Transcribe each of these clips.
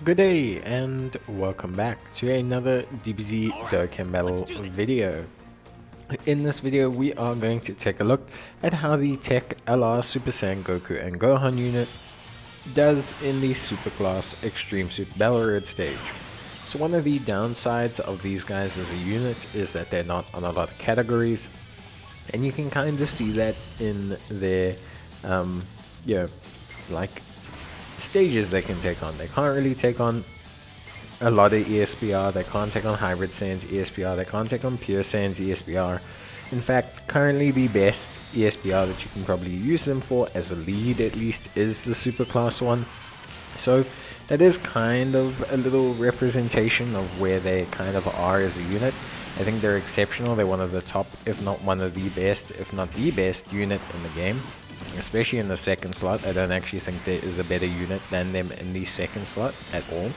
Good day and welcome back to another DBZ Dokkan battle video. In this video we are going to take a look at how the Tech LR Super Saiyan Goku and Gohan unit does in the Superclass Extreme Super Battle Red stage. So one of the downsides of these guys as a unit is that they're not on a lot of categories, and you can kind of see that in their like stages they can take on. They can't really take on a lot of ESBR, they can't take on Hybrid Saiyans ESBR, they can't take on Pure Saiyans ESBR. In fact, currently the best ESBR that you can probably use them for, as a lead at least, is the Super Class one. So that is kind of a little representation of where they kind of are as a unit. I think they're exceptional. They're one of the top, if not one of the best, if not the best unit in the game. Especially in the second slot. I don't actually think there is a better unit than them in the second slot at all.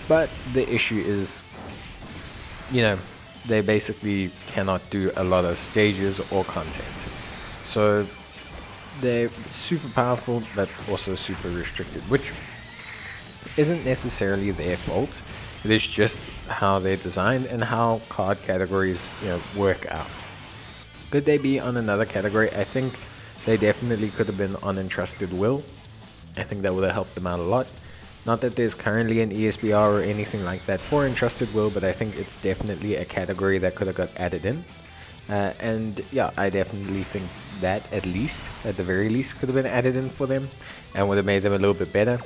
But the issue is, they basically cannot do a lot of stages or content. So they're super powerful, but also super restricted, which isn't necessarily their fault. It is just how they're designed and how card categories, work out. Could they be on another category? I think they definitely could have been on Entrusted Will. I think that would have helped them out a lot. Not that there's currently an ESBR or anything like that for Entrusted Will, but I think it's definitely a category that could have got added in. And yeah, I definitely think that at the very least, could have been added in for them and would have made them a little bit better.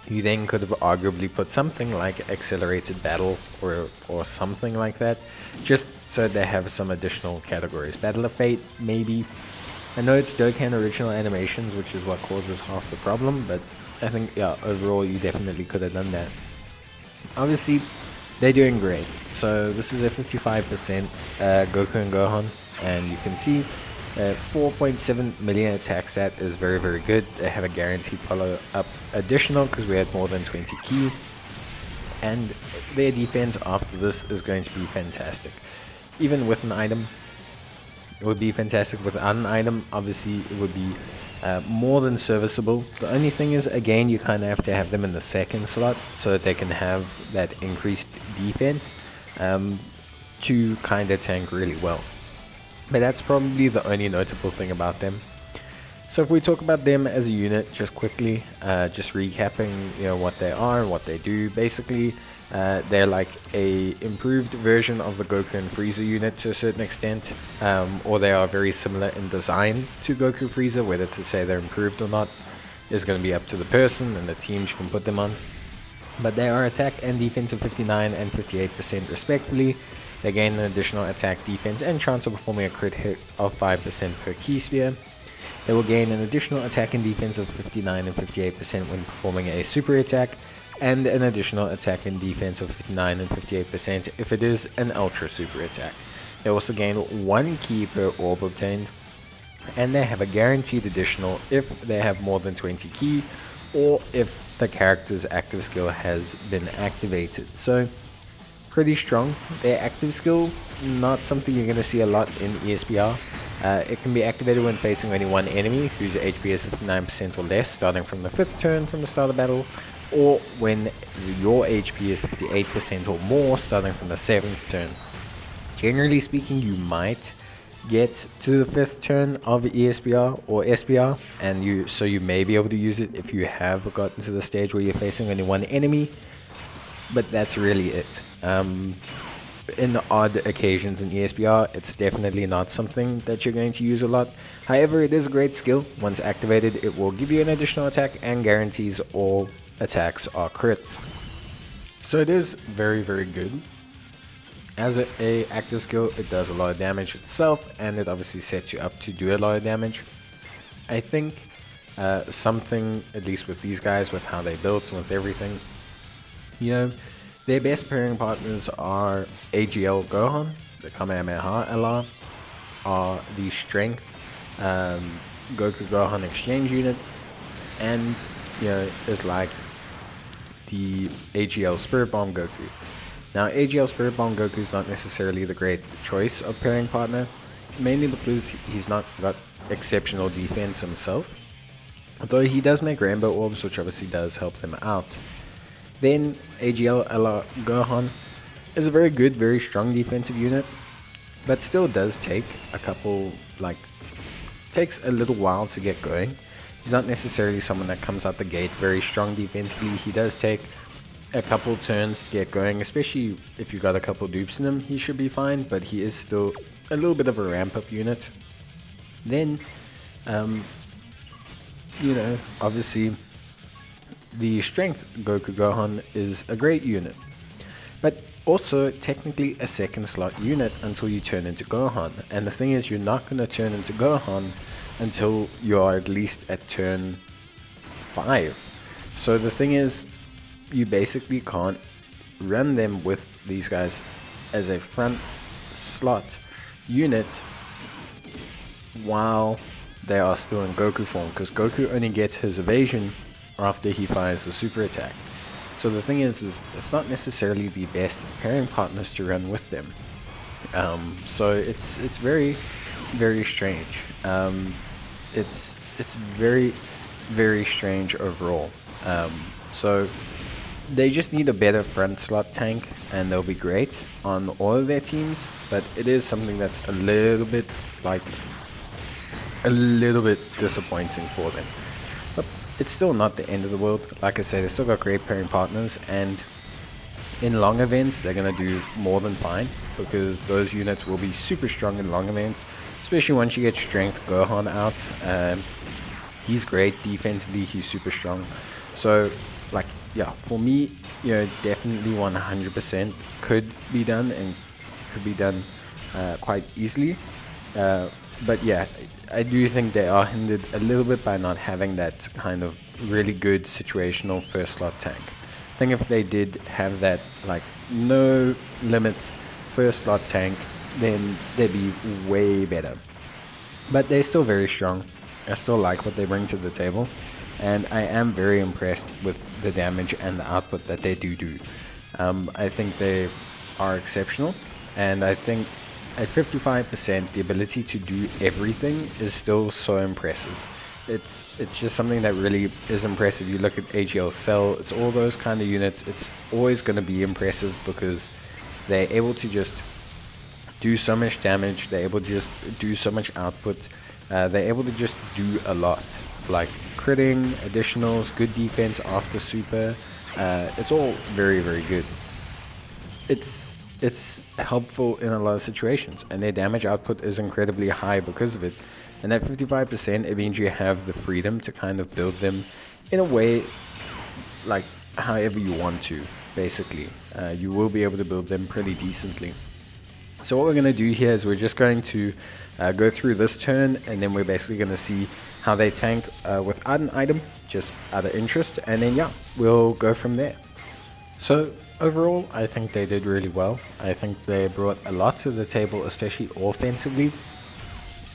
You then could have arguably put something like Accelerated Battle or something like that, just so they have some additional categories. Battle of Fate, maybe. I know it's Dokkan original animations, which is what causes half the problem, but I think, yeah, overall you definitely could have done that. Obviously, they're doing great. So this is a 55% Goku and Gohan, and you can see 4.7 million attack stat is very, very good. They have a guaranteed follow-up additional because we had more than 20 ki, and their defense after this is going to be fantastic. Even with an item, it would be fantastic. Without an item, obviously it would be more than serviceable. The only thing is, again, you kind of have to have them in the second slot so that they can have that increased defense to kind of tank really well. But that's probably the only notable thing about them. So if we talk about them as a unit just quickly, just recapping what they are and what they do. Basically, they're like a improved version of the Goku and Frieza unit to a certain extent, or they are very similar in design to Goku Frieza. Whether to say they're improved or not is going to be up to the person and the teams you can put them on. But they are attack and defense of 59 and 58% respectively. They gain an additional attack, defense, and chance of performing a crit hit of 5% per key sphere. They will gain an additional attack and defense of 59 and 58% when performing a super attack, and an additional attack and defense of 59 and 58% if it is an ultra super attack. They also gain 1 ki per orb obtained, and they have a guaranteed additional if they have more than 20 ki, or if the character's active skill has been activated. So pretty strong. Their active skill, not something you're going to see a lot in ESBR. It can be activated when facing only one enemy whose HP is 59% or less, starting from the 5th turn from the start of battle, or when your HP is 58% or more, starting from the 7th turn. Generally speaking, you might get to the 5th turn of ESBR or SBR, and you may be able to use it if you have gotten to the stage where you're facing only one enemy, but that's really it. In odd occasions in ESBR, it's definitely not something that you're going to use a lot. However, it is a great skill. Once activated, it will give you an additional attack and guarantees all attacks are crits. So it is very, very good. As a active skill, it does a lot of damage itself, and it obviously sets you up to do a lot of damage. I think something, at least with these guys, with how they built and with everything, their best pairing partners are AGL Gohan, the Kamehameha LR, are the Strength Goku Gohan Exchange unit, and is like the AGL Spirit Bomb Goku. Now, AGL Spirit Bomb Goku is not necessarily the great choice of pairing partner, mainly because he's not got exceptional defense himself. Although he does make rainbow orbs, which obviously does help them out. Then AGL a la Gohan is a very good, very strong defensive unit, but still does take a couple, like, takes a little while to get going. He's not necessarily someone that comes out the gate very strong defensively. He does take a couple turns to get going, especially if you got a couple dupes in him. He should be fine, but he is still a little bit of a ramp up unit. Then, you know, obviously the strength Goku Gohan is a great unit, but also technically a second slot unit until you turn into Gohan. And the thing is, you're not going to turn into Gohan until you're at least at turn 5. So the thing is, you basically can't run them with these guys as a front slot unit while they are still in Goku form, because Goku only gets his evasion after he fires the super attack. So the thing is it's not necessarily the best pairing partners to run with them. So it's very, very strange. It's very, very strange overall. So they just need a better front slot tank and they'll be great on all of their teams, but it is something that's a little bit disappointing for them. But it's still not the end of the world. Like I say, they still got great pairing partners, and in long events they're gonna do more than fine, because those units will be super strong in long events, especially once you get strength Gohan out. He's great defensively, he's super strong. So like, yeah, for me, you know, definitely 100% could be done, and could be done quite easily. But yeah, I do think they are hindered a little bit by not having that kind of really good situational first slot tank. I think if they did have that, like, no limits first slot tank, then they'd be way better. But they're still very strong. I still like what they bring to the table, and I am very impressed with the damage and the output that they do. I think they are exceptional, and I think at 55%, the ability to do everything is still so impressive. It's just something that really is impressive. You look at AGL Cell, it's all those kind of units. It's always going to be impressive because they're able to just do so much damage. They're able to just do so much output. They're able to just do a lot, like critting, additionals, good defense after super. It's all very, very good. It's helpful in a lot of situations, and their damage output is incredibly high because of it. And at 55%, it means you have the freedom to kind of build them in a way, like however you want to, basically. You will be able to build them pretty decently. So what we're going to do here is we're just going to go through this turn, and then we're basically going to see how they tank without an item, just out of interest, and then yeah, we'll go from there. So overall, I think they did really well. I think they brought a lot to the table, especially offensively.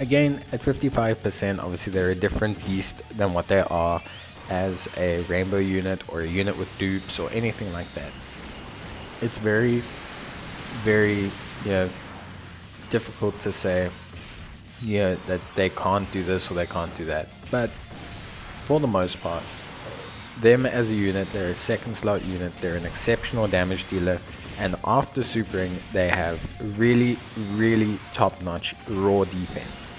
Again, at 55%, obviously they're a different beast than what they are as a rainbow unit or a unit with dupes or anything like that. It's very, very, difficult to say, that they can't do this or they can't do that. But for the most part, them as a unit, they're a second slot unit, they're an exceptional damage dealer, and after supering, they have really, really top-notch raw defense.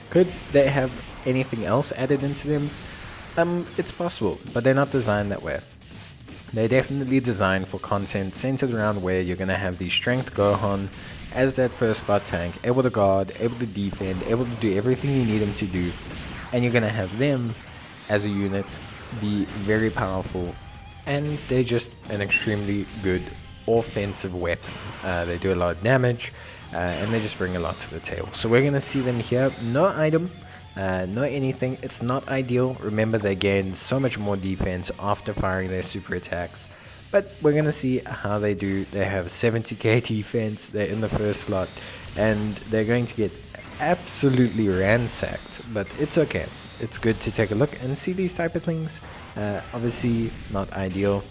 Could they have anything else added into them? It's possible, but they're not designed that way. They're definitely designed for content centered around where you're going to have the strength Gohan as that first slot tank, able to guard, able to defend, able to do everything you need him to do, and you're going to have them as a unit be very powerful, and they're just an extremely good offensive weapon. They do a lot of damage, and they just bring a lot to the table. So we're going to see them here. No item, no anything. It's not ideal. Remember, they gain so much more defense after firing their super attacks, but we're going to see how they do. They have 70k defense, they're in the first slot, and they're going to get absolutely ransacked, but it's okay. It's good to take a look and see these type of things. Obviously not ideal,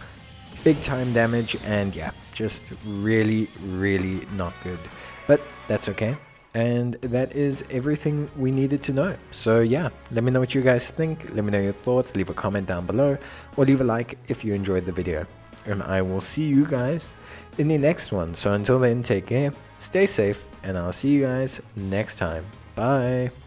big time damage, and yeah, just really, really not good, but that's okay. And that is everything we needed to know. So yeah, let me know what you guys think. Let me know your thoughts. Leave a comment down below, or leave a like if you enjoyed the video. and I will see you guys in the next one. So until then, take care, stay safe, and I'll see you guys next time. Bye.